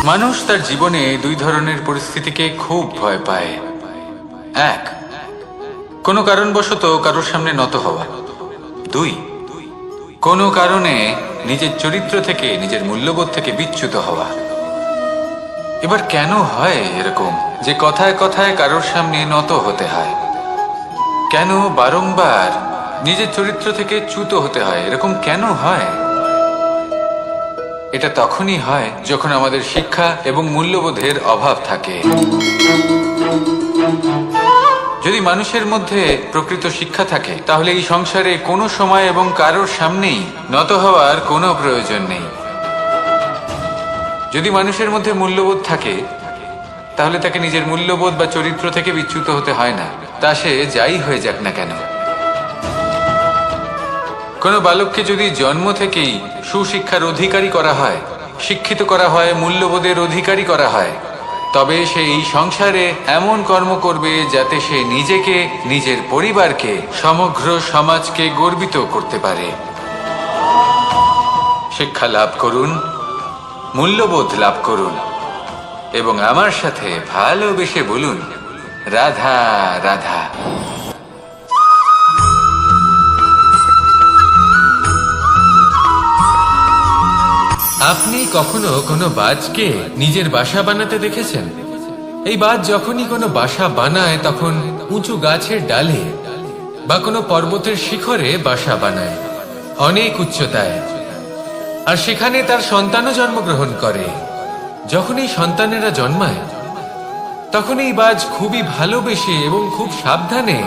মানুষ তার জীবনে দুই ধরনের পরিস্থিতিকে খুব ভয় পায়। এক, কোনো কারণবশত কারোর সামনে নত হওয়া। দুই, কোনো কারণে নিজের চরিত্র থেকে, নিজের মূল্যবোধ থেকে বিচ্যুত হওয়া। এবার কেন হয় এরকম যে কথায় কথায় কারোর সামনে নত হতে হয়? কেন বারংবার নিজের চরিত্র থেকে চ্যুত হতে হয়? এরকম কেন হয়? এটা তখনই হয় যখন আমাদের শিক্ষা এবং মূল্যবোধের অভাব থাকে। যদি মানুষের মধ্যে প্রকৃত শিক্ষা থাকে তাহলে এই সংসারে কোনো সময় এবং কারোর সামনেই নত হওয়ার কোনো প্রয়োজন নেই। যদি মানুষের মধ্যে মূল্যবোধ থাকে তাহলে তাকে নিজের মূল্যবোধ বা চরিত্র থেকে বিচ্যুত হতে হয় না, তা সে যাই হয়ে যাক না কেন। কোনো বালককে যদি জন্ম থেকেই সুশিক্ষার অধিকারী করা হয়, শিক্ষিত করা হয়, মূল্যবোধের অধিকারী করা হয়, তবে সে এই সংসারে এমন কর্ম করবে যাতে সে নিজেকে, নিজের পরিবারকে, সমগ্র সমাজকে গর্বিত করতে পারে। শিক্ষা লাভ করুন, মূল্যবোধ লাভ করুন এবং আমার সাথে ভালোবেসে বলুন, রাধা রাধা। আপনি কখনো কোনো বাজকে নিজের বাসা বানাতে দেখেছেন? এই বাজ যখনই কোনো বাসা বানায় তখন উঁচু গাছের ডালে বা কোনো পর্বতের শিখরে বাসা বানায়, অনেক উচ্চতায়, আর সেখানে তার সন্তানও জন্মগ্রহণ করে। যখন এই সন্তানেরা জন্মায় তখন এই বাজ খুবই ভালোবেসে এবং খুব সাবধানে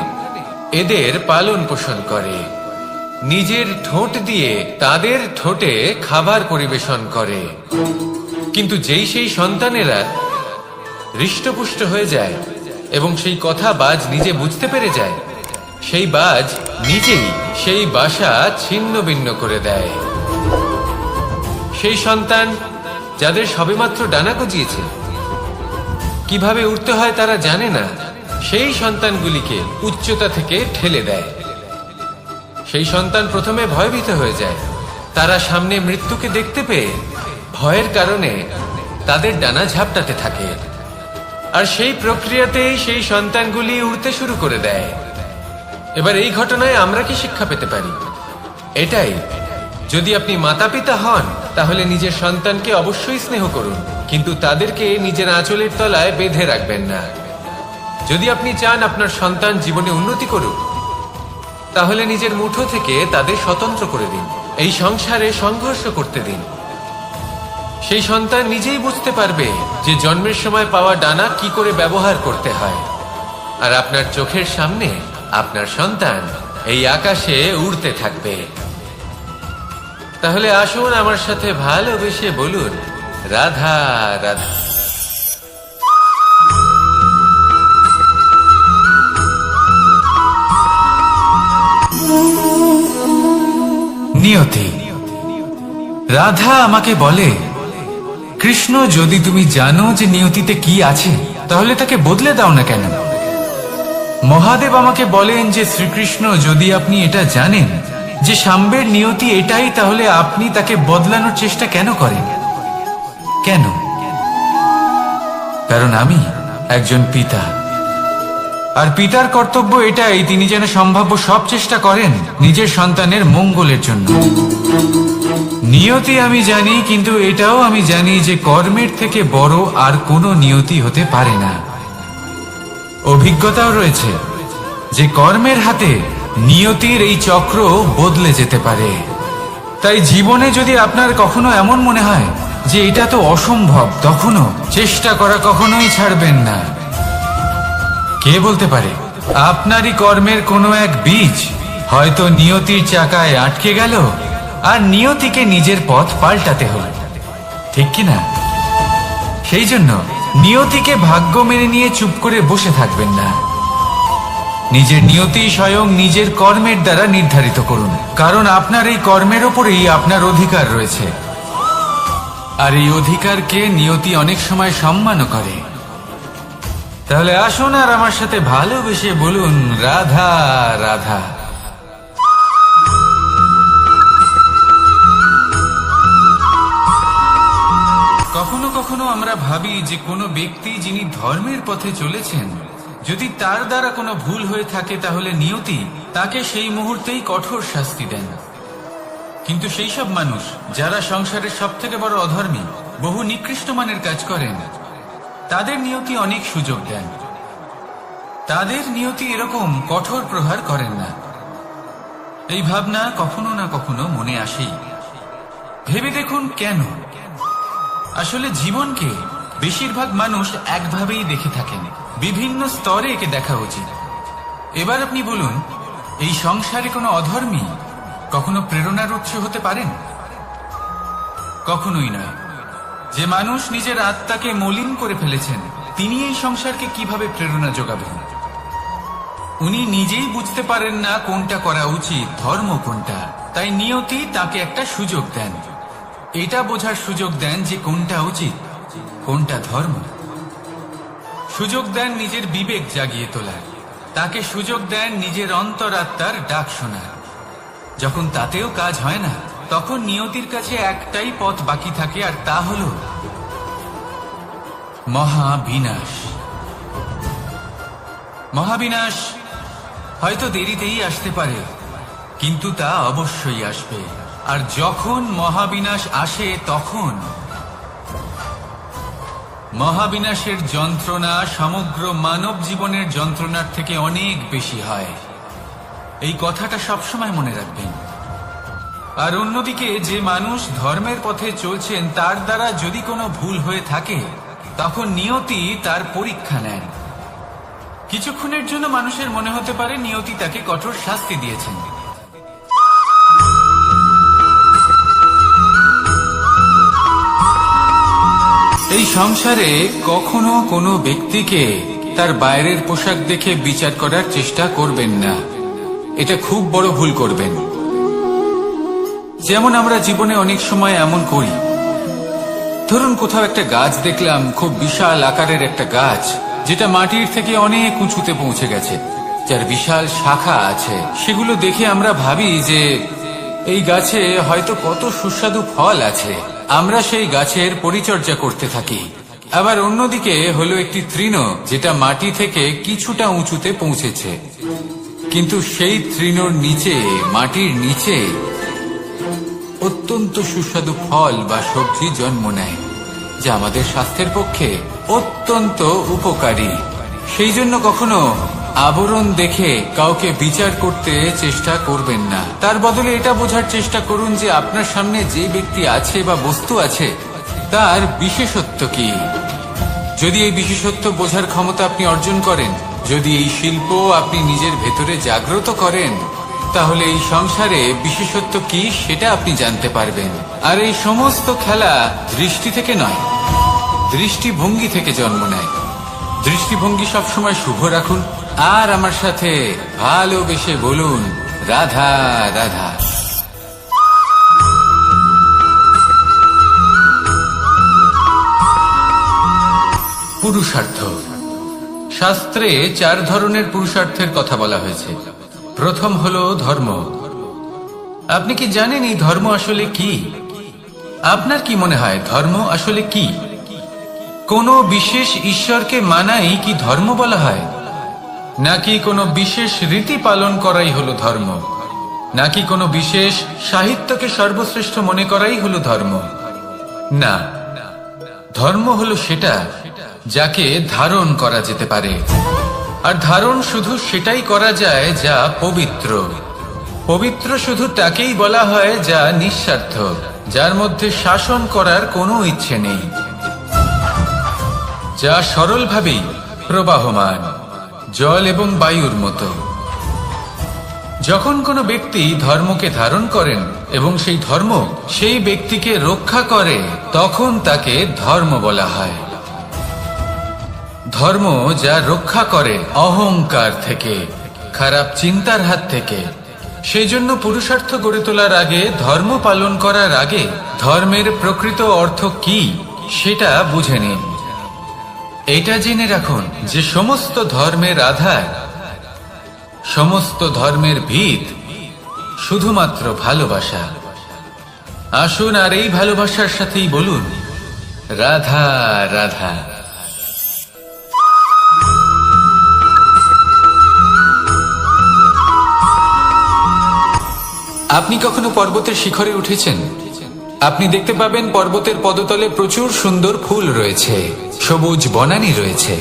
এদের পালন পোষণ করে। নিজের ঠোঁট দিয়ে তাদের ঠোঁটে খাবার পরিবেশন করে। কিন্তু যেই সেই সন্তানেরা হৃষ্টপুষ্ট হয়ে যায় এবং সেই কথা বাজ নিজে বুঝতে পেরে যায়, সেই বাজ নিজেই সেই বাসা ছিন্ন ভিন্ন করে দেয়। সেই সন্তান যাদের সবেমাত্র ডানা গজিয়েছে, কিভাবে উঠতে হয় তারা জানে না, সেই সন্তানগুলিকে উচ্চতা থেকে ঠেলে দেয়। সেই সন্তান প্রথমে ভয়ভীত হয়ে যায়। তারা সামনে মৃত্যুকে দেখতে পেয়ে ভয়ের কারণে তাদের ডানা ঝাপটাতে থাকে, আর সেই প্রক্রিয়াতেই সেই সন্তানগুলি উড়তে শুরু করে দেয়। এবার এই ঘটনায় আমরা কি শিক্ষা পেতে পারি? এটাই, যদি আপনি মাতা পিতা হন তাহলে নিজের সন্তানকে অবশ্যই স্নেহ করুন, কিন্তু তাদেরকে নিজের আঁচলের তলায় বেঁধে রাখবেন না। যদি আপনি চান আপনার সন্তান জীবনে উন্নতি করুক, তাহলে নিজের মুঠো থেকে তাদের স্বতন্ত্র করে দিন, এই সংসারে সংঘর্ষ করতে দিন। সেই সন্তান নিজেই বুঝতে পারবে যে জন্মের সময় পাওয়া ডানা কি করে ব্যবহার করতে হয়। আর আপনার চোখের সামনে আপনার সন্তান এই আকাশে উড়তে থাকবে। তাহলে আসুন আমার সাথে ভালোবেসে বলুন, রাধা রাধা। নিয়তি। রাধা আমাকে বলে, কৃষ্ণ, যদি তুমি জানো যে নিয়তিতে কি আছে তাহলে তাকে বদলে দাও না কেন? মহাদেব আমাকে বলেন যে শ্রীকৃষ্ণ, যদি আপনি এটা জানেন যে সাম্বের নিয়তি এটাই, তাহলে আপনি তাকে বদলানোর চেষ্টা কেন করেন? কেন? কারণ আমি একজন পিতা, আর পিতার কর্তব্য এটাই, তিনি যেন সম্ভাব্য সব চেষ্টা করেন নিজের সন্তানের মঙ্গলের জন্য। নিয়তি আমি জানি, কিন্তু এটাও আমি জানি যে কর্মের থেকে বড় আর কোনো নিয়তি হতে পারে না। অভিজ্ঞতাও রয়েছে যে কর্মের হাতে নিয়তির এই চক্র বদলে যেতে পারে। তাই জীবনে যদি আপনার কখনো এমন মনে হয় যে এটা তো অসম্ভব, তখনও চেষ্টা করা কখনোই ছাড়বেন না। কে বলতে পারে আপনারই কর্মের কোনো এক বীজ হয়তো নিয়তির চাকায় আটকে গেল আর নিয়তিকে নিজের পথ পাল্টাতে হলো, ঠিক কিনা? সেই জন্য নিয়তিকে ভাগ্য মেনে নিয়ে চুপ করে বসে থাকবেন না। নিজের নিয়তি স্বয়ং নিজের কর্মের দ্বারা নির্ধারিত করুন, কারণ আপনার এই কর্মের ওপরেই আপনার অধিকার রয়েছে। আর এই অধিকারকে নিয়তি অনেক সময় সম্মানও করে। তাহলে আসুন আর আমার সাথে ভালোবেসে বলুন, রাধা রাধা। কখনো কখনো আমরা ভাবি যে কোনো ব্যক্তি যিনি ধর্মের পথে চলেছেন, যদি তার দ্বারা কোনো ভুল হয়ে থাকে তাহলে নিয়তি তাকে সেই মুহূর্তেই কঠোর শাস্তি দেন। কিন্তু সেই সব মানুষ যারা সংসারের সব থেকে বড় অধর্মী, বহু নিকৃষ্ট মানের কাজ করেন, তাদের নিয়তি অনেক সুযোগ দেন। তাদের নিয়তি এরকম কঠোর প্রহার করেন না। এই ভাবনা কখনো না কখনো মনে আসেই। ভেবে দেখুন কেন? আসলে জীবনকে বেশিরভাগ মানুষ একভাবেই দেখে থাকেন, বিভিন্ন স্তরে একে দেখা উচিত। এবার আপনি বলুন, এই সংসারে কোনো অধর্মী কখনো প্রেরণার উৎস হতে পারেন? কখনোই নয়। যে মানুষ নিজের আত্মাকে মলিন করে ফেলেছেন, তিনি এই সংসারকে কিভাবে প্রেরণা যোগাবেন? উনি নিজেই বুঝতে পারেন না কোনটা করা উচিত, ধর্ম কোনটা। তাই নিয়তি তাকে একটা সুযোগ দেন, এটা বোঝার সুযোগ দেন যে কোনটা উচিত, কোনটা ধর্ম। সুযোগ দেন নিজের বিবেক জাগিয়ে তোলার, তাকে সুযোগ দেন নিজের অন্তরাত্মার ডাক শোনার। যখন তাতেও কাজ হয় না, তখন নিয়তির কাছে একটাই পথ বাকি থাকে, আর তা হল মহাবিনাশ। মহাবিনাশ হয়তো দেরিতেই আসতে পারে, কিন্তু তা অবশ্যই আসবে। আর যখন মহাবিনাশ আসে, তখন মহাবিনাশের যন্ত্রণা সমগ্র মানব জীবনের যন্ত্রণার থেকে অনেক বেশি হয়। এই কথাটা সবসময় মনে রাখবেন। আর অন্যদিকে যে মানুষ ধর্মের পথে চলছেন, তার দ্বারা যদি কোনো ভুল হয়ে থাকে, তখন নিয়তি তার পরীক্ষা নেন। কিছুক্ষণের জন্য মানুষের মনে হতে পারে নিয়তি তাকে কঠোর শাস্তি দিয়েছেন। এই সংসারে কখনো কোনো ব্যক্তিকে তার বাইরের পোশাক দেখে বিচার করার চেষ্টা করবেন না, এটা খুব বড় ভুল করবেন। যেমন আমরা জীবনে অনেক সময় এমন করি, ধরুন কোথাও একটা গাছ দেখলাম, খুব বিশাল আকারের একটা গাছ, যেটা মাটির থেকে অনেক উঁচুতে পৌঁছে গেছে, যার বিশাল শাখা আছে। সেগুলো দেখে আমরা ভাবি যে এই গাছে হয়তো কত সুস্বাদু ফল আছে, আমরা সেই গাছের পরিচর্যা করতে থাকি। আবার অন্যদিকে হলো একটি তৃণ, যেটা মাটি থেকে কিছুটা উঁচুতে পৌঁছেছে, কিন্তু সেই তৃণর নিচে, মাটির নিচে অত্যন্ত সুস্বাদু ফল বা সবজি জন্ম নেয়, যা আমাদের স্বাস্থ্যের পক্ষে অত্যন্ত উপকারী। সেই জন্য কখনো আবরণ দেখে কাউকে বিচার করতে চেষ্টা করবেন না। তার বদলে এটা বোঝার চেষ্টা করুন যে আপনার সামনে যে ব্যক্তি আছে বা বস্তু আছে, তার বিশেষত্ব কি। যদি এই বিশেষত্ব বোঝার ক্ষমতা আপনি অর্জন করেন, যদি এই শিল্প আপনি নিজের ভেতরে জাগ্রত করেন, তাহলে এই সংসারে বিশেষত্ব কি সেটা আপনি জানতে পারবেন। আর এই সমস্ত খেলা দৃষ্টি থেকে নয়, দৃষ্টিভঙ্গি থেকে জন্ম নেয়। দৃষ্টিভঙ্গি সবসময় শুভ রাখুন, আর আমার সাথে ভালোবেসে বলুন, রাধা রাধা। পুরুষার্থ। শাস্ত্রে 4 ধরনের পুরুষার্থের কথা বলা হয়েছে। প্রথম হলো ধর্ম। আপনি কি জানেন এই ধর্ম আসলে কি? আপনার কি মনে হয় ধর্ম আসলে কি? কোনো বিশেষ ঈশ্বরকে মানাই কি ধর্ম বলা হয়? নাকি কোনো বিশেষ রীতি পালন করাই হলো ধর্ম? নাকি কোনো বিশেষ সাহিত্যকে সর্বশ্রেষ্ঠ মনে করাই হলো ধর্ম? না, ধর্ম হলো সেটা যাকে ধারণ করা যেতে পারে। আর ধারণ শুধু সেটাই করা যায় যা পবিত্র। পবিত্র শুধু তাকেই বলা হয় যা নিঃস্বার্থ, যার মধ্যে শাসন করার কোনো ইচ্ছে নেই, যা সরলভাবেই প্রবাহমান, জল এবং বায়ুর মতো। যখন কোনো ব্যক্তি ধর্মকে ধারণ করেন এবং সেই ধর্ম সেই ব্যক্তিকে রক্ষা করে, তখন তাকে ধর্ম বলা হয়। ধর্ম যা রক্ষা করে অহংকার থেকে, খারাপ চিন্তার হাত থেকে। সেই জন্য পুরুষার্থ গড়ে তোলার আগে, ধর্ম পালন করার আগে, ধর্মের প্রকৃত অর্থ কি সেটা বুঝে নিন। এটা জেনে রাখুন যে সমস্ত ধর্মের আধার, সমস্ত ধর্মের ভিত শুধুমাত্র ভালোবাসা। আসুন আর এই ভালোবাসার সাথেই বলুন, রাধা রাধা। আপনি কখনো পর্বতের শিখরে উঠেছেন? আপনি দেখতে পাবেন পর্বতের পদতলে প্রচুর সুন্দর ফুল রয়েছে, সবুজ বনানী রয়েছে।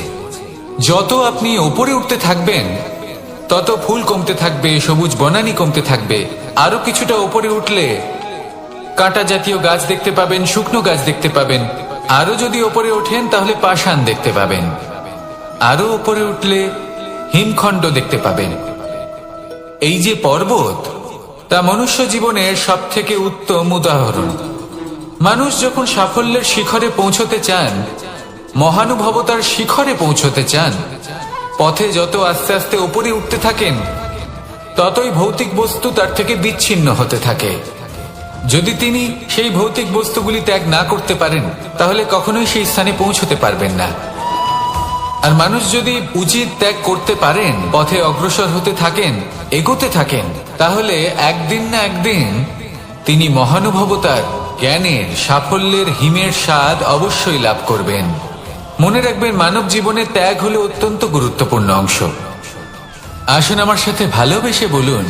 যত আপনি উপরে উঠতে থাকবেন তত ফুল কমতে থাকবে, সবুজ বনানী কমতে থাকবে। আরো কিছুটা উপরে উঠলে কাঁটা জাতীয় গাছ দেখতে পাবেন, শুকনো গাছ দেখতে পাবেন। আরো যদি উপরে ওঠেন তাহলে পাষাণ দেখতে পাবেন। আরো উপরে উঠলে হিমখণ্ড দেখতে পাবেন। এই যে পর্বত, তা মনুষ্য জীবনের সব থেকে উত্তম উদাহরণ। মানুষ যখন সাফল্যের শিখরে পৌঁছতে চান, মহানুভবতার শিখরে পৌঁছতে চান, পথে যত আস্তে আস্তে উপরে উঠতে থাকেন ততই ভৌতিক বস্তু তার থেকে বিচ্ছিন্ন হতে থাকে। যদি তিনি সেই ভৌতিক বস্তুগুলি ত্যাগ না করতে পারেন তাহলে কখনোই সেই স্থানে পৌঁছতে পারবেন না। আর মানুষ যদি উচিত ত্যাগ করতে পারেন, পথে অগ্রসর হতে থাকেন, এগোতে থাকেন, তাহলে একদিন না একদিন তিনি মহানুভবতার, জ্ঞানের, সাফল্যের হিমের স্বাদ অবশ্যই লাভ করবেন। মনে রাখবেন, মানব জীবনে ত্যাগ হলো অত্যন্ত গুরুত্বপূর্ণ অংশ। আসুন আমার সাথে ভালোবেসে বলুন,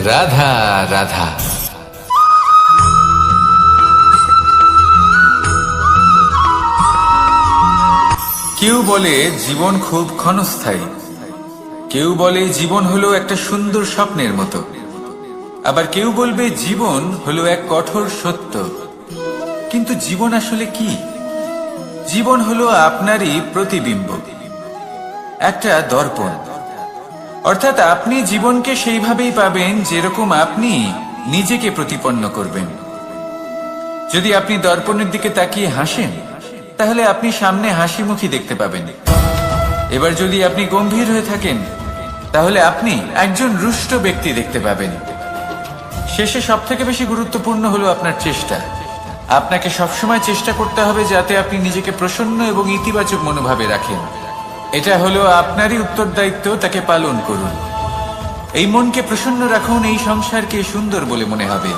রাধা রাধা। কেউ বলে জীবন খুব ক্ষণস্থায়ী, কেউ বলে জীবন হলো একটা সুন্দর স্বপ্নের মতো, আবার কেউ বলবে জীবন হলো এক কঠোর সত্য। কিন্তু জীবন আসলে কি? জীবন হলো আপনারই প্রতিবিম্ব, একটা দর্পণ। অর্থাৎ আপনি জীবনকে সেইভাবেই পাবেন যেরকম আপনি নিজেকে প্রতিপন্ন করবেন। যদি আপনি দর্পণের দিকে তাকিয়ে হাসেন তাহলে আপনি সামনে হাসি মুখী দেখতে পাবেন। এবার যদি আপনি গম্ভীর হয়ে থাকেন তাহলে আপনি একজন রুষ্ট ব্যক্তি দেখতে পাবেন। শেষে সবথেকে বেশি গুরুত্বপূর্ণ হলো আপনার চেষ্টা। আপনাকে সবসময় চেষ্টা করতে হবে যাতে আপনি নিজেকে প্রসন্ন এবং ইতিবাচক মনোভাবে রাখেন। এটা হলো আপনারই উত্তরদায়িত্ব, তাকে পালন করুন। এই মনকে প্রসন্ন রাখুন, এই সংসারকে সুন্দর বলে মনে হবে।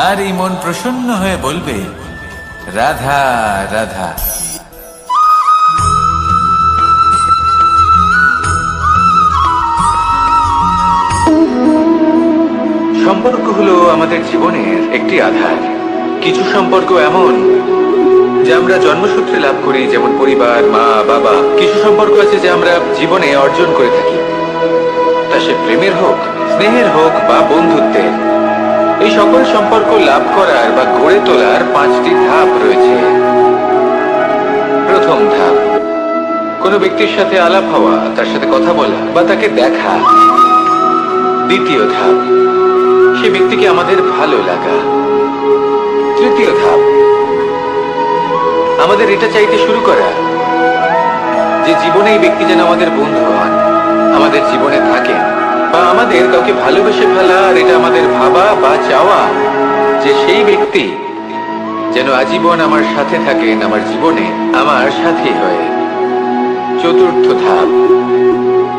আর এই মন প্রসন্ন হয়ে বলবে, রাধা রাধা। সম্পর্ক হলো আমাদের জীবনের একটি আধার। কিছু সম্পর্ক এমন যে আমরা জন্মসূত্রে লাভ করি, যেমন পরিবার, মা, বাবা। কিছু সম্পর্ক আছে যে আমরা জীবনে অর্জন করে থাকি, তা সে প্রেমের হোক, স্নেহের হোক বা বন্ধুত্বের। এই সকল সম্পর্ক লাভ করার বা গড়ে তোলার 5টি ধাপ রয়েছে। প্রথম ধাপ, কোনো ব্যক্তির সাথে আলাপ হওয়া, তার সাথে কথা বলা বা তাকে দেখা। দ্বিতীয় ধাপ, সে ব্যক্তিকে আমাদের ভালো লাগা। তৃতীয় ধাপ, আমাদের এটা চাইতে শুরু করা যে জীবনে এই ব্যক্তি যেন আমাদের বন্ধু হন, আমাদের জীবনে থাকেন, বা আমাদের কাউকে ভালোবেসে ফেলা। আর এটা আমাদের ভাবা বা চাওয়া যে সেই ব্যক্তি যেন আজীবন আমার সাথে থাকেন, আমার জীবনে আমার সাথী হয়ে। চতুর্থ ধাপ,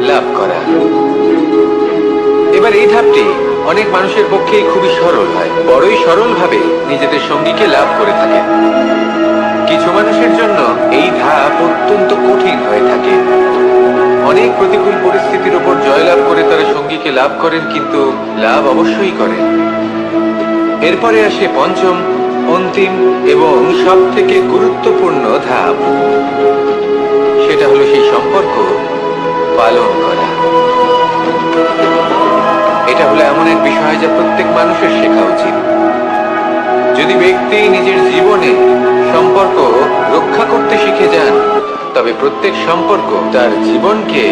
লাভ করা। এবার এই ধাপটি অনেক মানুষের পক্ষেই খুবই সরল হয়, বড়ই সরল ভাবে নিজেদের সঙ্গীকে লাভ করে থাকেন। কিছু মানুষের জন্য এই ধাপ অত্যন্ত কঠিন হয়ে থাকে। অনেক প্রতিকূল পরিস্থিতির উপর জয়লাভ করে তারা সঙ্গীকে লাভ করেন, কিন্তু লাভ অবশ্যই করেন। এরপরে আসে পঞ্চম, অন্তিম এবং সব থেকে গুরুত্বপূর্ণ ধাপ। সেটা হলো সেই সম্পর্ক পালন করা। এটা হলো এমন এক বিষয় যা প্রত্যেক মানুষের শেখা উচিত। যদি ব্যক্তি নিজের জীবনে সম্পর্ক রক্ষা করতে শিখে যান, তবে প্রত্যেক সম্পর্ক তার জীবনকে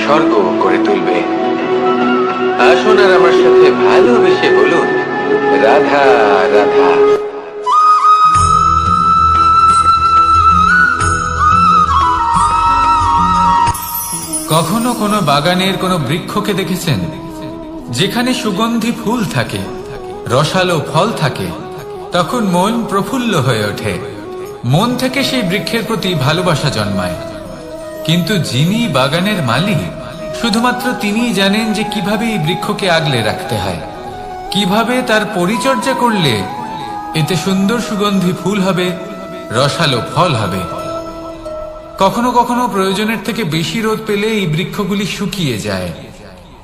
স্বর্গ করে তুলবে। আসুন আর আমার সাথে ভালোবেসে বলুন, রাধা রাধা। কখনো কোনো বাগানের কোনো বৃক্ষকে দেখেছেন যেখানে সুগন্ধি ফুল থাকে, রসালো ফল থাকে? তখন মন প্রফুল্ল হয়ে ওঠে, মন থেকে সেই বৃক্ষের প্রতি ভালোবাসা জন্মায়। কিন্তু যিনি বাগানের মালিক, শুধুমাত্র তিনিই জানেন যে কিভাবে এই বৃক্ষকে আগলে রাখতে হয়, কিভাবে তার পরিচর্যা করলে এতে সুন্দর সুগন্ধি ফুল হবে, রসালো ফল হবে। কখনো কখনো প্রয়োজনের থেকে বেশি রোদ পেলে এই বৃক্ষগুলি শুকিয়ে যায়,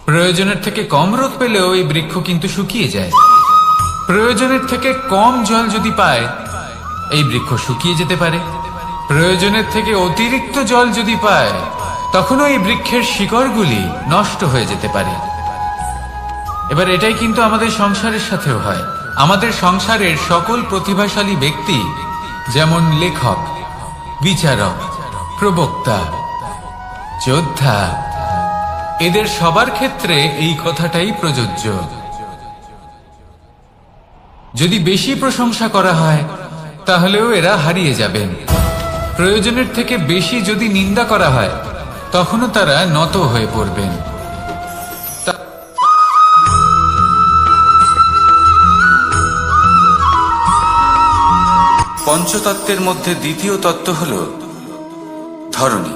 প্রয়োজনের থেকে কম রোদ পেলেও এই বৃক্ষ কিন্তু শুকিয়ে যায়। প্রয়োজনের থেকে কম জল যদি পায় এই বৃক্ষ শুকিয়ে যেতে পারে, প্রয়োজনের থেকে অতিরিক্ত জল যদি পায় তখনও এই বৃক্ষের শিকড়গুলি নষ্ট হয়ে যেতে পারে। এবার এটাই কিন্তু আমাদের সংসারের সাথেও হয়। আমাদের সংসারের সকল প্রতিভাশালী ব্যক্তি, যেমন লেখক, বিচারক, প্রবক্তা, যোদ্ধা, এদের সবার ক্ষেত্রে এই কথাটাই প্রযোজ্য। যদি বেশি প্রশংসা করা হয় তাহলেও এরা হারিয়ে যাবেন। প্রয়োজনের থেকে বেশি যদি নিন্দা করা হয় তখনও তারা নত হয়ে পড়বেন। পঞ্চতত্ত্বের মধ্যে দ্বিতীয় তত্ত্ব হল ধরণী,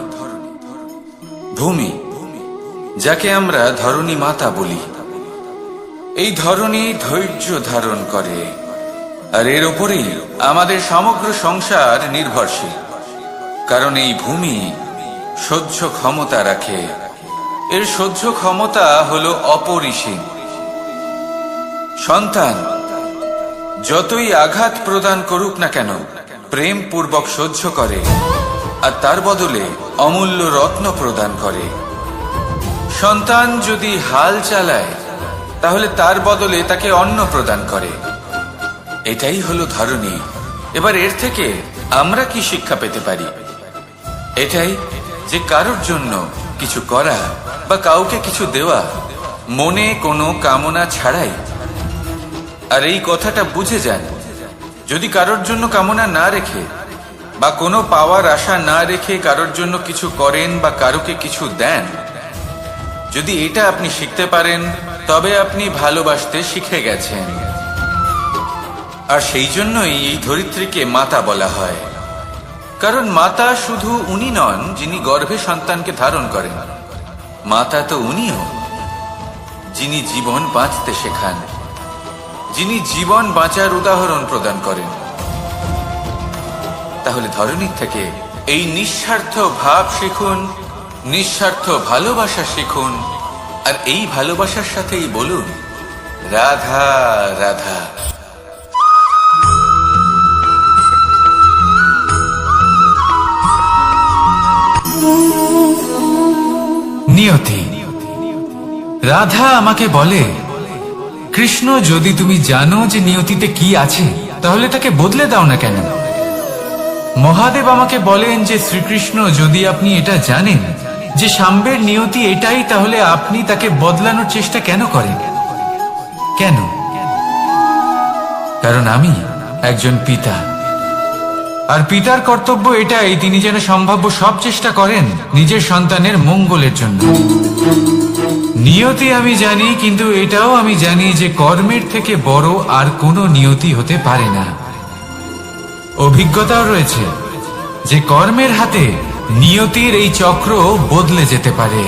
ভূমি, যাকে আমরা ধরণী মাতা বলি। এই ধরণী ধৈর্য ধারণ করে, আর এর উপরেই আমাদের সমগ্র সংসার নির্ভরশীল। কারণ এই ভূমি সহ্য ক্ষমতা রাখে, এর সহ্য ক্ষমতা হল অপরিসীম। সন্তান যতই আঘাত প্রদান করুক না কেন প্রেম পূর্বক সহ্য করে, আর তার বদলে অমূল্য রত্ন প্রদান করে। সন্তান যদি হাল চালায় তাহলে তার বদলে তাকে অন্ন প্রদান করে। এটাই হলো ধরণী। এবার এর থেকে আমরা কি শিক্ষা পেতে পারি? এটাই যে কারোর জন্য কিছু করা বা কাউকে কিছু দেওয়া মনে কোনো কামনা ছাড়াই। আর এই কথাটা বুঝে যান, যদি কারোর জন্য কামনা না রেখে বা কোনো পাওয়ার আশা না রেখে কারোর জন্য কিছু করেন বা কারোকে কিছু দেন, যদি এটা আপনি শিখতে পারেন তবে আপনি ভালোবাসতে শিখে গেছেন। আর সেই জন্যই এই ধরিত্রীকে মাতা বলা হয়। কারণ মাতা শুধু উনি নন যিনি গর্ভে সন্তানকে ধারণ করেন, মাতা তো উনিও যিনি জীবন বাঁচতে শেখান, যিনি জীবন বাঁচার উদাহরণ প্রদান করেন। তাহলে ধরণীর থেকে এই নিঃস্বার্থ ভাব শিখুন, নিঃস্বার্থ ভালোবাসা শিখুন, আর এই ভালোবাসার সাথেই বলুন রাধা রাধা। নিয়তি। রাধা আমাকে বলে, কৃষ্ণ, যদি তুমি জানো যে নিয়তিতে কি আছে তাহলে তাকে বদলে দাও না কেন? মহাদেব আমাকে বলেন যে শ্রীকৃষ্ণ, যদি আপনি এটা জানেন যে সাম্বের নিয়তি এটাই, তাহলে আপনি তাকে বদলানোর চেষ্টা কেন করেন? কেন? কারণ আমি একজন পিতা, আর পিতার কর্তব্য এটাই তিনি যেন সম্ভাব্য সব চেষ্টা করেন নিজের সন্তানের মঙ্গলের জন্য। নিয়তি আমি জানি, কিন্তু এটাও আমি জানি যে কর্মের থেকে বড় আর কোনো নিয়তি হতে পারে না। অভিজ্ঞতাও রয়েছে যে কর্মের হাতে নিয়তির এই চক্র বদলে যেতে পারে।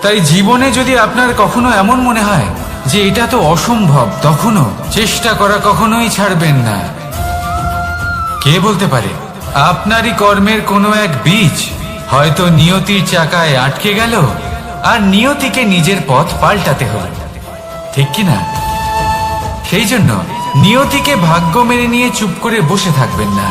তাই জীবনে যদি আপনার কখনো এমন মনে হয় যে এটা তো অসম্ভব, তখনও চেষ্টা করা কখনোই ছাড়বেন না। কে বলতে পারে আপনারই কর্মের কোনো এক বীজ হয়তো নিয়তির চাকায় আটকে গেল, আর নিয়তিকে নিজের পথ পাল্টাতে হল, ঠিক কিনা? সেই জন্য নিয়তিকে ভাগ্য মেনে নিয়ে চুপ করে বসে থাকবেন না।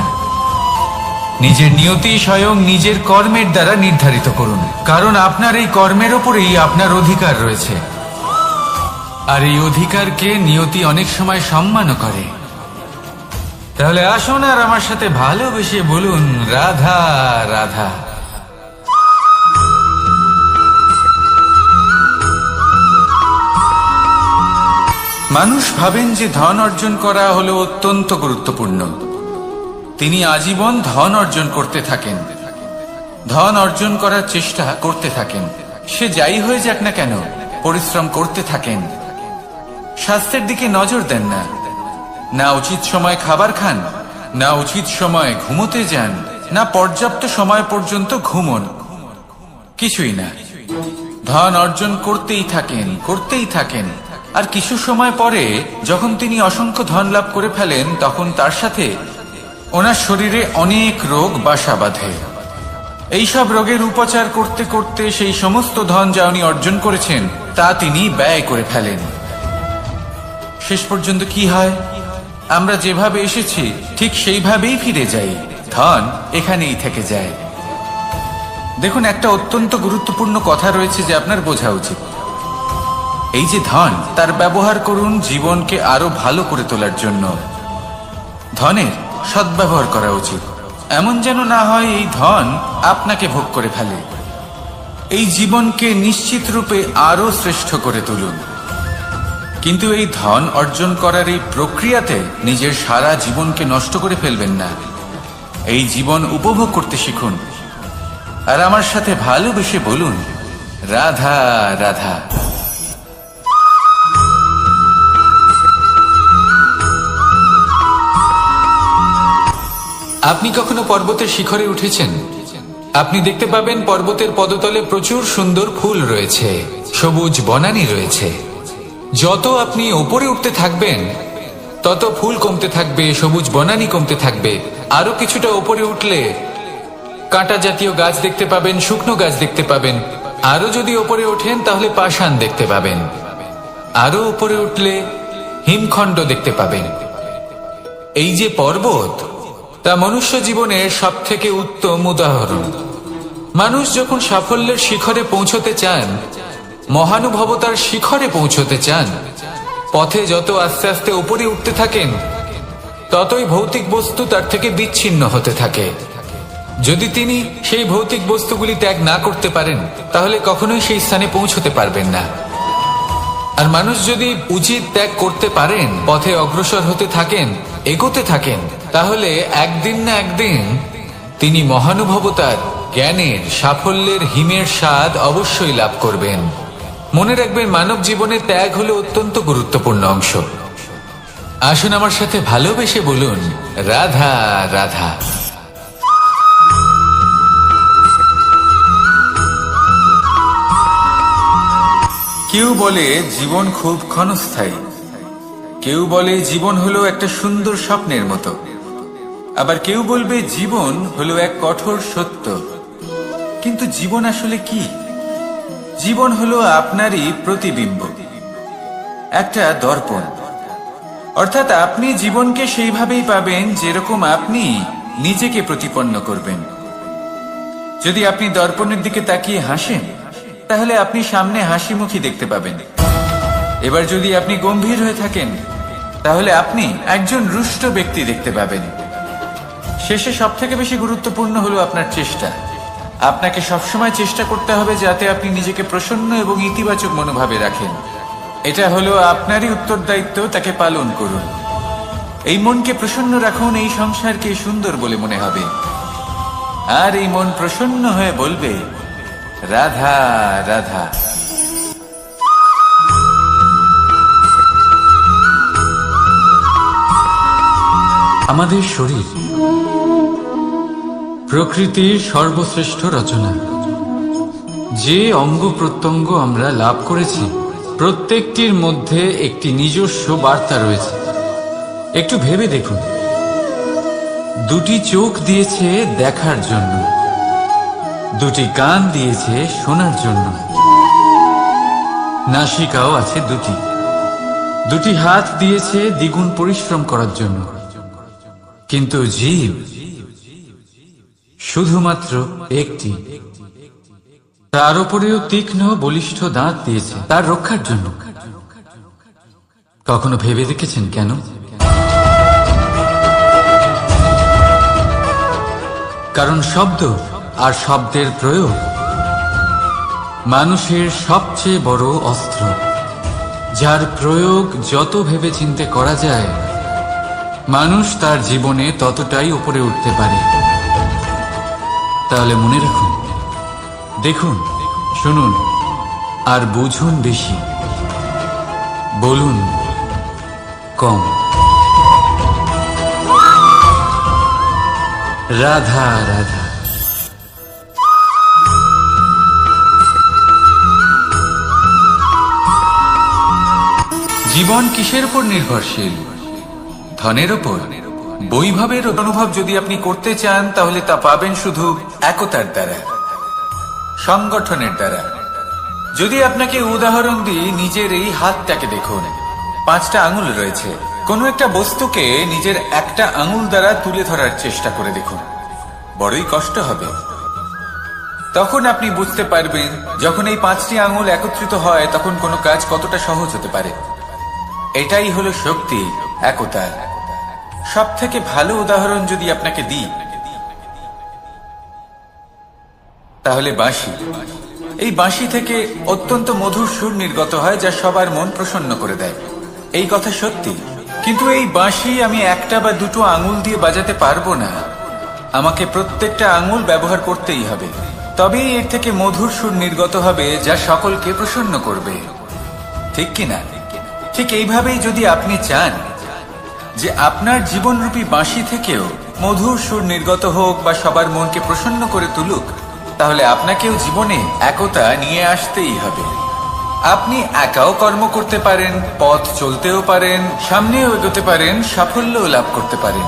নিজের নিয়তি স্বয়ং নিজের কর্মের দ্বারা নির্ধারিত করুন, কারণ আপনার এই কর্মের ওপরেই আপনার অধিকার রয়েছে। আর এই অধিকারকে নিয়তি অনেক সময় সম্মানও করে। তাহলে আসুন আর আমার সাথে ভালোবেসে বলুন রাধা রাধা। মানুষ ভাবেন যে ধন অর্জন করা হলো অত্যন্ত গুরুত্বপূর্ণ। তিনি আজীবন ধন অর্জন করতে থাকেন, ধন অর্জন করার চেষ্টা করতে থাকেন। সে যাই হয়ে যাক না কেন পরিশ্রম করতে থাকেন। স্বাস্থ্যের দিকে নজর দেন না, না উচিত সময় খাবার খান, না উচিত সময় ঘুমোতে যান, না পর্যাপ্ত সময় পর্যন্ত ঘুমন, কিছুই না। ধন অর্জন করতেই থাকেন, করতেই থাকেন। আর কিছু সময় পরে যখন তিনি অসংখ্য ধন লাভ করে ফেলেন, তখন তার সাথে ওনার শরীরে অনেক রোগ বাসা বাঁধে। এইসব রোগের উপচার করতে করতে সেই সমস্ত ধন যা উনি অর্জন করেছেন তা তিনি ব্যয় করে ফেলেন। শেষ পর্যন্ত কি হয়? আমরা যেভাবে এসেছি ঠিক সেইভাবেই ফিরে যাই, ধন এখানেই থেকে যায়। দেখুন, একটা অত্যন্ত গুরুত্বপূর্ণ কথা রয়েছে যে আপনার বোঝা উচিত। এই যে ধন, তার ব্যবহার করুন জীবনকে আরো ভালো করে তোলার জন্য। ধনের সদ্ব্যবহার করা উচিত, এমন যেন না হয় এই ধন আপনাকে ভোগ করে ফেলে। এই জীবনকে নিশ্চিত রূপে আরো শ্রেষ্ঠ করে তুলুন। কিন্তু এই ধন অর্জন করার এই প্রক্রিয়াতে নিজের সারা জীবনকে নষ্ট করে ফেলবেন না। এই জীবন উপভোগ করতে শিখুন, আর আমার সাথে ভালোবেসে বলুন, রাধা রাধা। আপনি কখনো পর্বতের শিখরে উঠেছেন? আপনি দেখতে পাবেন পর্বতের পদতলে প্রচুর সুন্দর ফুল রয়েছে, সবুজ বনানী রয়েছে। যত আপনি উপরে উঠতে থাকবেন তত ফুল কমতে থাকবে, সবুজ বনানী কমতে থাকবে। আরো কিছুটা উপরে উঠলে কাঁটা জাতীয় গাছ দেখতে পাবেন, শুকনো গাছ দেখতে পাবেন। আরো যদি উপরে ওঠেন তাহলে পাষাণ দেখতে পাবেন। আরো উপরে উঠলে হিমখণ্ড দেখতে পাবেন। এই যে পর্বত, তা মনুষ্য জীবনের সব থেকে উত্তম উদাহরণ। মানুষ যখন সাফল্যের শিখরে পৌঁছতে চান, মহানুভবতার শিখরে পৌঁছতে চান, পথে যত আস্তে আস্তে উপরে উঠতে থাকেন ততই ভৌতিক বস্তু তার থেকে বিচ্ছিন্ন হতে থাকে। যদি তিনি সেই ভৌতিক বস্তুগুলি ত্যাগ না করতে পারেন তাহলে কখনোই সেই স্থানে পৌঁছতে পারবেন না। আর মানুষ যদি উচিত ত্যাগ করতে পারেন, পথে অগ্রসর হতে থাকেন, এগোতে থাকেন, তাহলে একদিন না একদিন তিনি মহানুভবতার, জ্ঞানের, সাফল্যের হিমের স্বাদ অবশ্যই লাভ করবেন। মনে রাখবেন, মানব জীবনে ত্যাগ হলো অত্যন্ত গুরুত্বপূর্ণ অংশ। আসুন আমার সাথে ভালোবেসে বলুন, রাধা রাধা। কেউ বলে জীবন খুব ক্ষণস্থায়ী, কেউ বলে জীবন হলো একটা সুন্দর স্বপ্নের মতো, আবার কেউ বলবে জীবন হলো এক কঠোর সত্য। কিন্তু জীবন আসলে কি? জীবন হলো আপনারই প্রতিবিম্ব, একটা দর্পণ। অর্থাৎ আপনি জীবনকে সেইভাবেই পাবেন যেরকম আপনি নিজেকে প্রতিপন্ন করবেন। যদি আপনি দর্পণের দিকে তাকিয়ে হাসেন তাহলে আপনি সামনে হাসি মুখী দেখতে পাবেন। এবার যদি আপনি গম্ভীর হয়ে থাকেন তাহলে আপনি একজন রুষ্ট ব্যক্তি দেখতে পাবেন। শেষে সব থেকে বেশি গুরুত্বপূর্ণ হলো আপনার চেষ্টা। আপনাকে সবসময় চেষ্টা করতে হবে যাতে আপনি নিজেকে প্রসন্ন এবং ইতিবাচক মনোভাবে রাখেন। এটা হলো আপনারই উত্তরদায়িত্ব, তাকে পালন করুন। এই মনকে প্রসন্ন রাখুন, এই সংসারকে সুন্দর বলে মনে হবে। আর এই মন প্রসন্ন হয়ে বলবে, রাধা রাধা। আমাদের শরীর প্রকৃতির সর্বশ্রেষ্ঠ রচনা। যে অঙ্গ প্রত্যঙ্গ আমরা লাভ করেছি প্রত্যেকটির মধ্যে একটি নিজস্ব বার্তা রয়েছে। একটু ভেবে দেখুন, দুটি চোখ দিয়েছে দেখার জন্য, দুটি কান দিয়েছে শোনার জন্য, নাসিকাও আছে দুটি, দুটি হাত দিয়েছে দ্বিগুণ পরিশ্রম করার জন্য। কিন্তু জীব শুধুমাত্র একটি। তার উপরেও তীক্ষ্ণ বলিষ্ঠ দাঁত দিয়েছে তার রক্ষার জন্য। কখনো ভেবে দেখেছেন কেন? কারণ শব্দ আর শব্দের প্রয়োগ মানুষের সবচেয়ে বড় অস্ত্র, যার প্রয়োগ যত ভেবেচিন্তে করা যায় মানুষ তার জীবনে ততটাই উপরে উঠতে পারে। তাহলে মনে রাখুন, দেখুন, শুনুন আর বুঝুন বেশি, বলুন কম। রাধা রাধা। জীবন কিসের উপর নির্ভরশীল? ধনের উপর বৈভবের অনুভব যদি আপনি করতে চান তাহলে তা পাবেন শুধু একতার দ্বারা, সংগঠনের দ্বারা। যদি আপনাকে উদাহরণ দিই, নিজের এই হাতটাকে দেখুন, 5টা আঙুল রয়েছে। কোনো একটা বস্তুকে নিজের একটা আঙুল দ্বারা তুলে ধরার চেষ্টা করে দেখুন, বড়ই কষ্ট হবে। তখন আপনি বুঝতে পারবেন যখন এই 5টি আঙুল একত্রিত হয় তখন কোনো কাজ কতটা সহজ হতে পারে। এটাই হলো শক্তি, একতার। সব থেকে ভালো উদাহরণ যদি আপনাকে দিই তাহলে বাঁশি। এই বাঁশি থেকে অত্যন্ত মধুর সুর নির্গত হয় যা সবার মন প্রসন্ন করে দেয়। এই কথা সত্যি, কিন্তু এই বাঁশি আমি একটা বা দুটো আঙুল দিয়ে বাজাতে পারবো না। আমাকে প্রত্যেকটা আঙুল ব্যবহার করতেই হবে, তবেই এর থেকে মধুর সুর নির্গত হবে যা সকলকে প্রসন্ন করবে, ঠিক কিনা? ঠিক এইভাবেই যদি আপনি চান যে আপনার জীবনরূপী বাঁশি থেকেও মধুর সুর নির্গত হোক বা সবার মনকে প্রসন্ন করে তুলুক, তাহলে আপনাকেও জীবনে একতা নিয়ে আসতেই হবে। আপনি একাও কর্ম করতে পারেন, পথ চলতেও পারেন, সামনেও এগোতে পারেন, সাফল্যও লাভ করতে পারেন।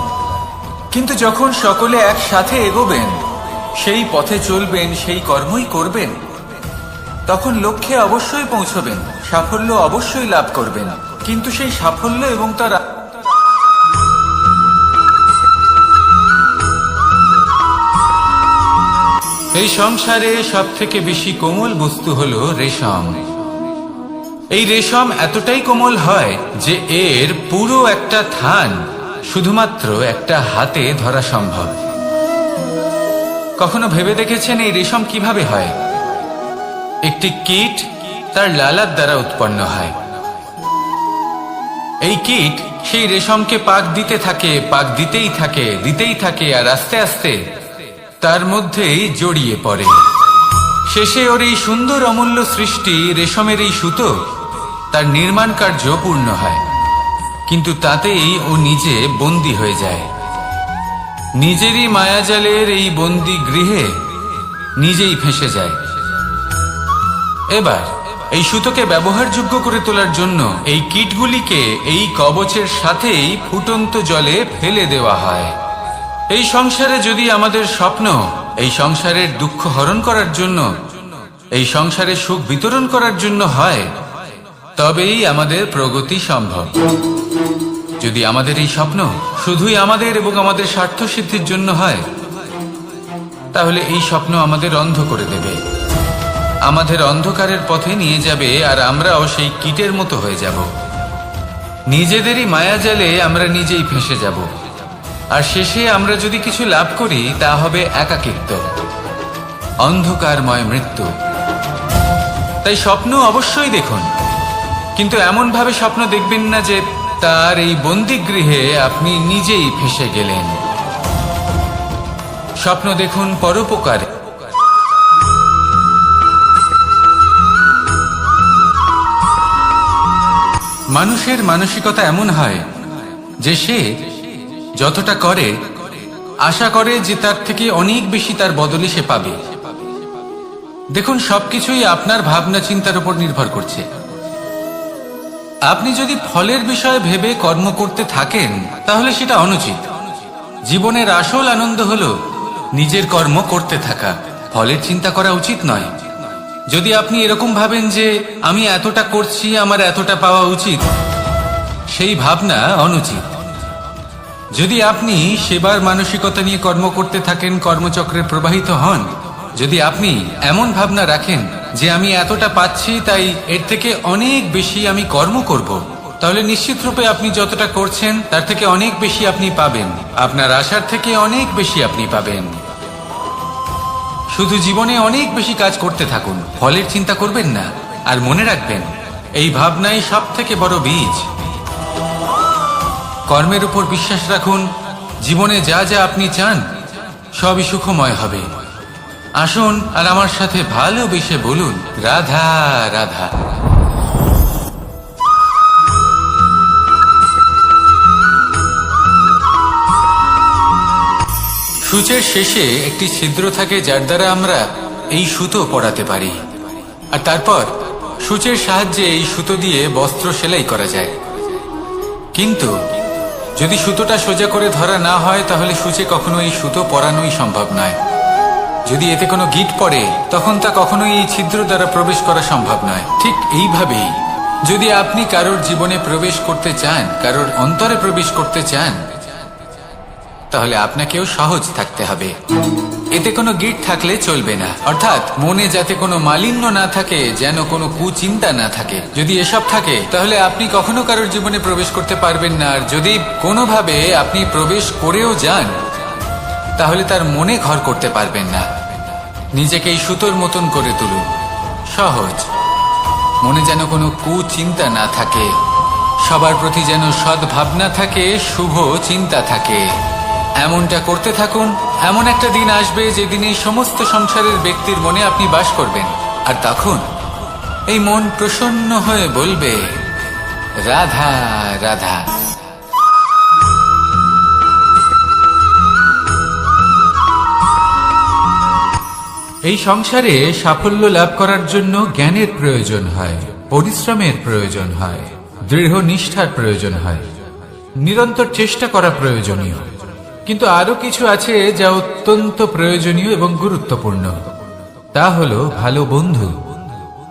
কিন্তু যখন সকলে একসাথে এগোবেন, সেই পথে চলবেন, সেই কর্মই করবেন, তখন লক্ষ্যে অবশ্যই পৌঁছবেন, সাফল্য অবশ্যই লাভ করবেন। কিন্তু সেই সাফল্য এবং তার এই সংসারে সব থেকে বেশি কোমল বস্তু হলো রেশম। এই রেশম এতটাই কোমল হয় যে এর পুরো একটা থান শুধুমাত্র একটা হাতে ধরা সম্ভব। কখনো ভেবে দেখেছেন এই রেশম কিভাবে হয়? একটি কীট তার লালার দ্বারা উৎপন্ন হয়। এই কীট সেই রেশমকে পাক দিতে থাকে, পাক দিতেই থাকে, দিতেই থাকে, আর আস্তে আস্তে তার মধ্যেই জড়িয়ে পড়ে। শেষে ওর এই সুন্দর অমূল্য সৃষ্টি রেশমের এই সুতো তার নির্মাণ কার্য পূর্ণ হয়, কিন্তু তাতেই ও নিজে বন্দী হয়ে যায়। নিজেরই মায়াজালের এই বন্দী গৃহে নিজেই ফেঁসে যায়। এবার এই সুতোকে ব্যবহারযোগ্য করে তোলার জন্য এই কীটগুলিকে এই কবচের সাথেই ফুটন্ত জলে ফেলে দেওয়া হয়। এই সংসারে যদি আমাদের স্বপ্ন এই সংসারের দুঃখ হরণ করার জন্য, এই সংসারে সুখ বিতরণ করার জন্য হয়, তবেই আমাদের প্রগতি সম্ভব। যদি আমাদের এই স্বপ্ন শুধুই আমাদের এবং আমাদের স্বার্থ সিদ্ধির জন্য হয়, তাহলে এই স্বপ্ন আমাদের অন্ধ করে দেবে, আমাদের অন্ধকারের পথে নিয়ে যাবে, আর আমরাও সেই কীটের মতো হয়ে যাব। নিজেদেরই মায়াজালে আমরা নিজেই ফেঁসে যাব, আর শেষে আমরা যদি কিছু লাভ করি তা হবে একাকিত্ব, অন্ধকারময় মৃত্যু। তাই স্বপ্ন অবশ্যই দেখুন, কিন্তু এমন ভাবে স্বপ্ন দেখবেন না যে তার এই বন্দিগৃহে আপনি নিজেই ফেঁসে গেলেন। স্বপ্ন দেখুন পরোপকারে। মানুষের মানসিকতা এমন হয় যে সে যতটা করে আশা করে যে তার থেকে অনেক বেশি তার বদলে সে পাবে। দেখুন, সবকিছুই আপনার ভাবনা চিন্তার উপর নির্ভর করছে। আপনি যদি ফলের বিষয়ে ভেবে কর্ম করতে থাকেন তাহলে সেটা অনুচিত। জীবনের আসল আনন্দ হলো নিজের কর্ম করতে থাকা, ফলের চিন্তা করা উচিত নয়। যদি আপনি এরকম ভাবেন যে আমি এতটা করছি, আমার এতটা পাওয়া উচিত, সেই ভাবনা অনুচিত। যদি আপনি সেবার মানসিকতা নিয়ে কর্ম করতে থাকেন, কর্মচক্রে প্রবাহিত হন, যদি আপনি এমন ভাবনা রাখেন যে আমি এতটা পাচ্ছি তাই এর থেকে অনেক বেশি আমি কর্ম করব, তাহলে নিশ্চিত রূপে আপনি যতটা করছেন তার থেকে অনেক বেশি আপনি পাবেন, আপনার আশার থেকে অনেক বেশি আপনি পাবেন। শুধু জীবনে অনেক বেশি কাজ করতে থাকুন, ফলের চিন্তা করবেন না। আর মনে রাখবেন, এই ভাবনাই সব থেকে বড় বীজ। কর্মের উপর বিশ্বাস রাখুন, জীবনে যা যা আপনি চান সবই সুখময় হবে। আসুন আর আমার সাথে ভালোবেসে বলুন, রাধা রাধা। সূচের শেষে একটি ছিদ্র থাকে যার দ্বারা আমরা এই সুতো পরাতে পারি, আর তারপর সূচের সাহায্যে এই সুতো দিয়ে বস্ত্র সেলাই করা যায়। কিন্তু যদি সুতোটা সোজা করে ধরা না হয় তাহলে সূচে কখনো এই সুতো পরানোই সম্ভব নয়। যদি এতে কোনো গিঁট পড়ে তখন তা কখনোই এই ছিদ্র দ্বারা প্রবেশ করা সম্ভব নয়। ঠিক এইভাবেই যদি আপনি কারোর জীবনে প্রবেশ করতে চান, কারোর অন্তরে প্রবেশ করতে চান, তাহলে আপনাকেও সহজ থাকতে হবে। এতে কোনো গিঁট থাকলে চলবে না, অর্থাৎ মনে যাতে কোনো মালিন্য না থাকে, যেন কোনো কুচিন্তা না থাকে। যদি এসব থাকে তাহলে আপনি কখনো কারোর জীবনে প্রবেশ করতে পারবেন না। আর যদি কোনোভাবে আপনি প্রবেশ করেও যান তাহলে তার মনে ঘর করতে পারবেন না। নিজেকে এই সুতোর মতন করে তুলুন, সহজ। মনে যেন কোনো কুচিন্তা না থাকে, সবার প্রতি যেন সদ্ভাবনা থাকে, শুভ চিন্তা থাকে। এমনটা করতে থাকুন। এমন একটা দিন আসবে যেদিন এই সমস্ত সংসারের ব্যক্তির মনে আপনি বাস করবেন, আর তখন এই মন প্রসন্ন হয়ে বলবে, রাধা রাধা। এই সংসারে সাফল্য লাভ করার জন্য জ্ঞানের প্রয়োজন হয়, পরিশ্রমের প্রয়োজন হয়, দৃঢ় নিষ্ঠার প্রয়োজন হয়, নিরন্তর চেষ্টা করা প্রয়োজনীয়। কিন্তু আরো কিছু আছে যা অত্যন্ত প্রয়োজনীয় এবং গুরুত্বপূর্ণ। তা হলো ভালো বন্ধু।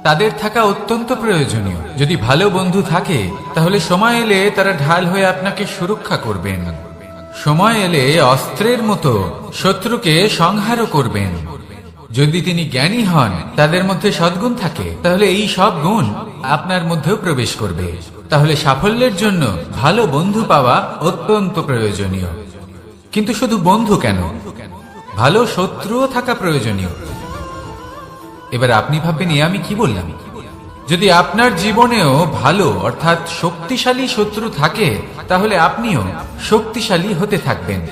তাদের থাকা অত্যন্ত প্রয়োজনীয়। যদি ভালো বন্ধু থাকে তাহলে সময় এলে তারা ঢাল হয়ে আপনাকে সুরক্ষা করবেন। সময় এলে অস্ত্রের মতো শত্রুকে সংহারও করবেন। যদি তিনি জ্ঞানী হন, তাদের মধ্যে সদ্গুণ থাকে, তাহলে এই সব গুণ আপনার মধ্যেও প্রবেশ করবে। তাহলে সাফল্যের জন্য ভালো বন্ধু পাওয়া অত্যন্ত প্রয়োজনীয়। কিন্তু শুধু বন্ধু কেন, ভালো শত্রুও থাকা প্রয়োজনীয়। এবার আপনি ভাববেন, আমি কি বললাম? যদি আপনার জীবনেও ভালো অর্থাৎ শক্তিশালী শত্রু থাকে তাহলে আপনিও শক্তিশালী হতে থাকবেন।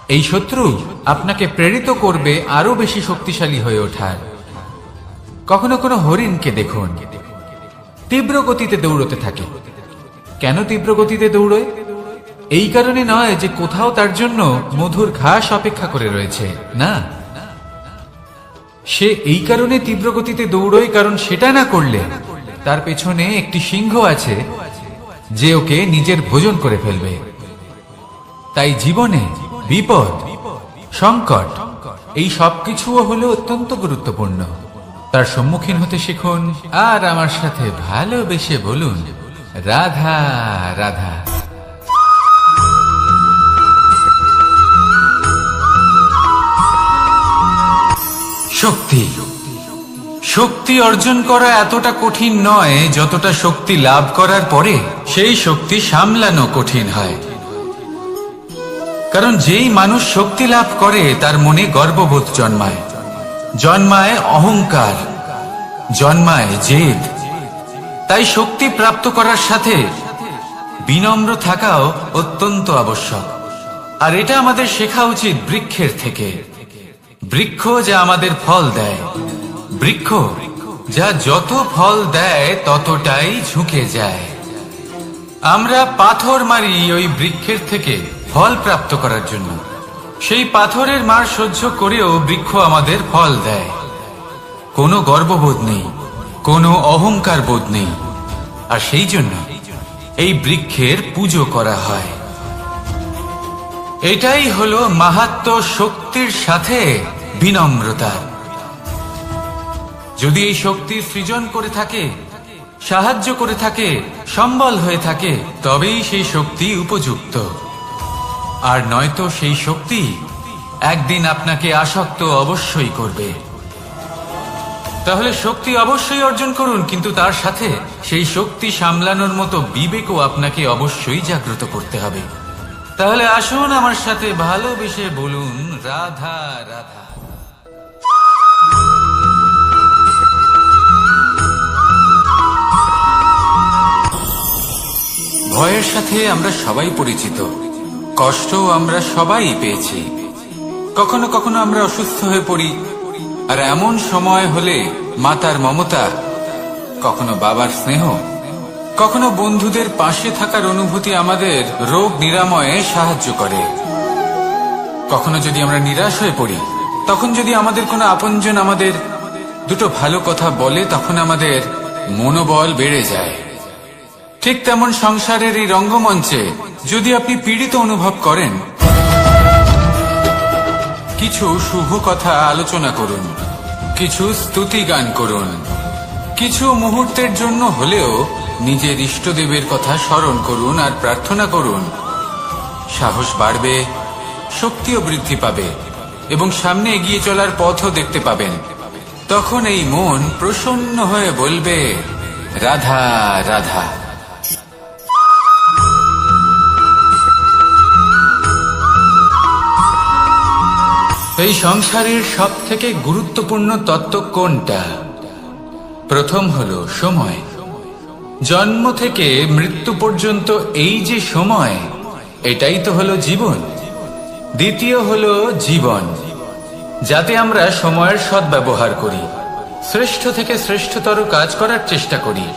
এই শত্রু আপনাকে প্রেরিত করবে আরো বেশি শক্তিশালী হয়ে ওঠার। কখনো কোনো হরিণকে দেখুন, তীব্র গতিতে দৌড়তে থাকে। কেন তীব্র গতিতে দৌড়য়? এই কারণে নয় যে কোথাও তার জন্য মধুর ঘাস অপেক্ষা করে রয়েছে, না। সে এই কারণে তীব্র গতিতে দৌড়য় কারণ সেটা না করলে তার পেছনে একটি সিংহ আছে যে ওকে নিজের ভোজন করে ফেলবে। তাই জীবনে বিপদ, সংকট, এই সবকিছুও হলো অত্যন্ত গুরুত্বপূর্ণ। তার সম্মুখীন হতে শিখুন আর আমার সাথে ভালোবেসে বলুন, রাধা রাধা। শক্তি শক্তি অর্জন করা এতটা কঠিন নয় যতটা শক্তি লাভ করার পরে সেই শক্তি সামলানো কঠিন হয়। কারণ যেই মানুষ শক্তি লাভ করে তার মনে গর্ববোধ জন্মায়, জন্মায় অহংকার, জন্মায় জেদ। তাই শক্তি প্রাপ্ত করার সাথে বিনম্র থাকাও অত্যন্ত আবশ্যক। আর এটা আমাদের শেখা উচিত বৃক্ষের থেকে। বৃক্ষ যা আমাদের ফল দেয়, বৃক্ষ যা যত ফল দেয় ততটাই ঝুঁকে যায়। আমরা পাথর মারি ওই বৃক্ষের থেকে ফল প্রাপ্ত করার জন্য। সেই পাথরের মার সহ্য করেও বৃক্ষ আমাদের ফল দেয়। কোনো গর্ববোধ নেই, কোনো অহংকার বোধ নেই। আর সেই জন্য এই বৃক্ষের পুজো করা হয়। এটাই হলো মাহাত্ম্য শক্তির সাথে বিনম্রতা। যদি এই শক্তি সৃজন করে থাকে, সাহায্য করে থাকে, সম্বল হয়ে থাকে, তবেই সেই শক্তি উপযুক্ত। আর নয়তো সেই শক্তি একদিন আপনাকে আসক্ত অবশ্যই করবে। তাহলে শক্তি অবশ্যই অর্জন করুন, কিন্তু তার সাথে সেই শক্তি সামলানোর মতো বিবেকও আপনাকে অবশ্যই জাগ্রত করতে হবে। তাহলে আসুন আমার সাথে ভালোবেসে বলুন, রাধা রাধা। ভয়ের সাথে আমরা সবাই পরিচিত, কষ্টও আমরা সবাই পেয়েছি। কখনো কখনো আমরা অসুস্থ হয়ে পড়ি, আর এমন সময় হলে মাতার মমতা, কখনো বাবার স্নেহ, কখনো বন্ধুদের পাশে থাকার অনুভূতি আমাদের রোগ নিরাময়ে সাহায্য করে। কখনো যদি আমরা নিরাশ হয়ে পড়ি, তখন যদি আমাদের কোনো আপনজন আমাদের দুটো ভালো কথা বলে, তখন আমাদের মনোবল বেড়ে যায়। ঠিক তেমন সংসারের এই রঙ্গমঞ্চে যদি আপনি পীড়িত অনুভব করেন, কিছু শুভ কথা আলোচনা করুন, কিছু স্তুতি গান করুন, কিছু মুহূর্তের জন্য হলেও নিজের ইষ্টদেবের কথা স্মরণ করুন আর প্রার্থনা করুন। সাহস বাড়বে, শক্তিও বৃদ্ধি পাবে এবং সামনে এগিয়ে চলার পথও দেখতে পাবেন। তখন এই মন প্রসন্ন হয়ে বলবে, রাধা রাধা। এই সংসারের সব থেকে গুরুত্বপূর্ণ তত্ত্ব কোনটা? প্রথম হলো সময়। জন্ম থেকে মৃত্যু পর্যন্ত এই যে সময়, এটাই তো হলো জীবন। দ্বিতীয় হলো জীবন, যাতে আমরা সময়ের সদ্ব্যবহার করি, শ্রেষ্ঠ থেকে শ্রেষ্ঠতর কাজ করার চেষ্টা করি।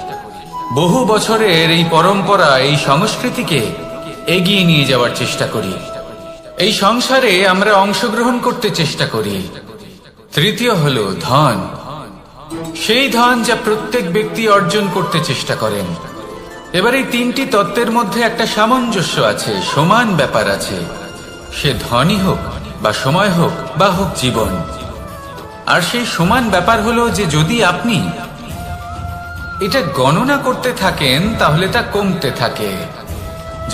বহু বছরের এই পরম্পরা, এই সংস্কৃতিকে এগিয়ে নিয়ে যাওয়ার চেষ্টা করি। এই সংসারে আমরা অংশগ্রহণ করতে চেষ্টা করি। তৃতীয় হলো ধন, সেই ধন যা প্রত্যেক ব্যক্তি অর্জন করতে চেষ্টা করেন। এবার এই তিনটি তত্ত্বের মধ্যে একটা সামঞ্জস্য আছে, সমান ব্যাপার আছে, সে ধনই হোক বা সময় হোক বা হোক জীবন। আর সেই সমান ব্যাপার হলো যে যদি আপনি এটা গণনা করতে থাকেন তাহলে তা কমতে থাকে,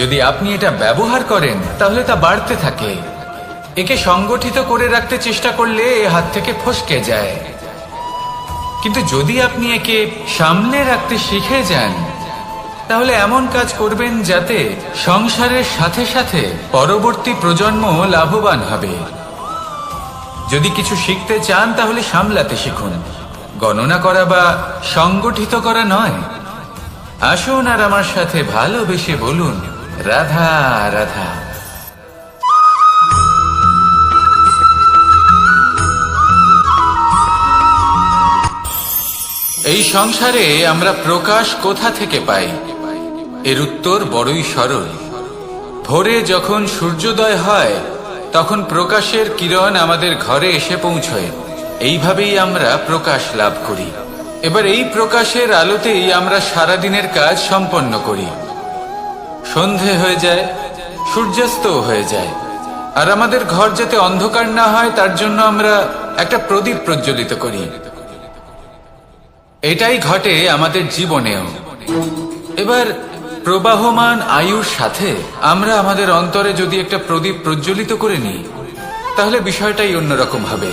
যদি আপনি এটা ব্যবহার করেন তাহলে তা বাড়তে থাকে। একে সংগঠিত করে রাখতে চেষ্টা করলে এ হাত থেকে ফসকে যায়, কিন্তু যদি আপনি একে সামলে রাখতে শিখে যান তাহলে এমন কাজ করবেন যাতে সংসারের সাথে সাথে পরবর্তী প্রজন্ম লাভবান হবে। যদি কিছু শিখতে চান তাহলে সামলাতে শিখুন, গণনা করা বা সংগঠিত করা নয়। আসুন আর আমার সাথে ভালোবেসে বলুন, রাধা রাধা। এই সংসারে আমরা প্রকাশ কোথা থেকে পাই? এর উত্তর বড়ই সরল। ভোরে যখন সূর্যোদয় হয় তখন প্রকাশের কিরণ আমাদের ঘরে এসে পৌঁছয়। এইভাবেই আমরা প্রকাশ লাভ করি। এবার এই প্রকাশের আলোতেই আমরা সারাদিনের কাজ সম্পন্ন করি। সন্ধে হয়ে যায়, সূর্যাস্তও হয়ে যায়, আর আমাদের ঘর যাতে অন্ধকার না হয় তার জন্য আমরা একটা প্রদীপ প্রজ্বলিত করি। এটাই ঘটে আমাদের জীবনেও। এবার প্রবাহমান আয়ুর সাথে আমরা আমাদের অন্তরে যদি একটা প্রদীপ প্রজ্বলিত করে নিই তাহলে বিষয়টাই অন্যরকম হবে।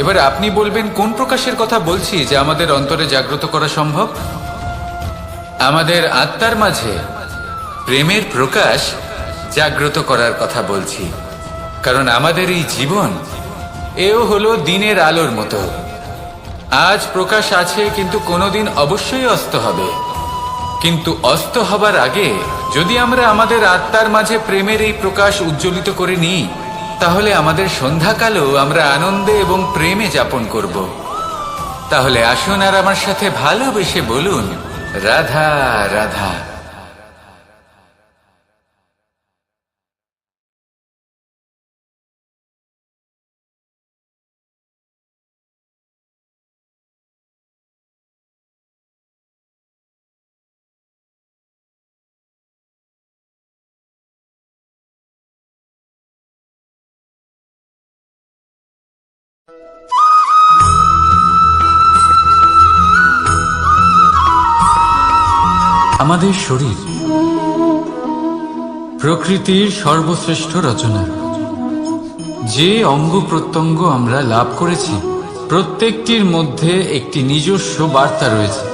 এবার আপনি বলবেন কোন প্রকাশের কথা বলছি যা আমাদের অন্তরে জাগ্রত করা সম্ভব? আমাদের আত্মার মাঝে প্রেমের প্রকাশ জাগ্রত করার কথা বলছি। কারণ আমাদের এই জীবন এও হলো দিনের আলোর মতো। আজ প্রকাশ আছে, কিন্তু কোনোদিন অবশ্যই অস্ত হবে। কিন্তু অস্ত হবার আগে যদি আমরা আমাদের আত্মার মাঝে প্রেমের এই প্রকাশ উজ্জ্বলিত করে নিই তাহলে আমাদের সন্ধ্যাকালও আমরা আনন্দে এবং প্রেমে যাপন করব। তাহলে আসুন আর আমার সাথে ভালোবেসে বলুন, রাধা রাধা। আমাদের শরীর প্রকৃতির সর্বশ্রেষ্ঠ রচনা। যে অঙ্গ প্রত্যঙ্গ আমরা লাভ করেছি প্রত্যেকটির মধ্যে একটি নিজস্ব বার্তা রয়েছে।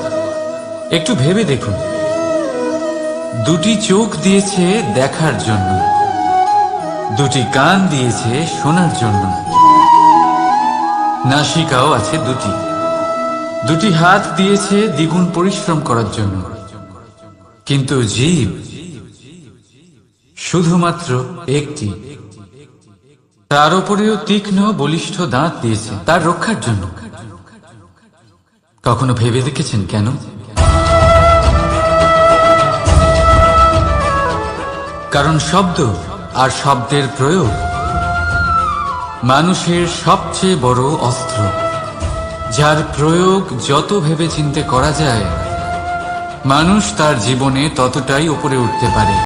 একটু ভেবে দেখুন, দুটি চোখ দিয়েছে দেখার জন্য, দুটি কান দিয়েছে শোনার জন্য, নাসিকাও আছে দুটি, দুটি হাত দিয়েছে দ্বিগুণ পরিশ্রম করার জন্য। কিন্তু জীব শুধুমাত্র একটি, তার উপরেও তীক্ষ্ণ বলিষ্ঠ দাঁত দিয়েছে তার রক্ষার জন্য। কখনো ভেবে দেখেছেন কেন? কারণ শব্দ আর শব্দের প্রয়োগ মানুষের সবচেয়ে বড় অস্ত্র, যার প্রয়োগ যত ভেবে চিন্তে করা যায় মানুষ তার জীবনে ততটাই উপরে উঠতে পারে।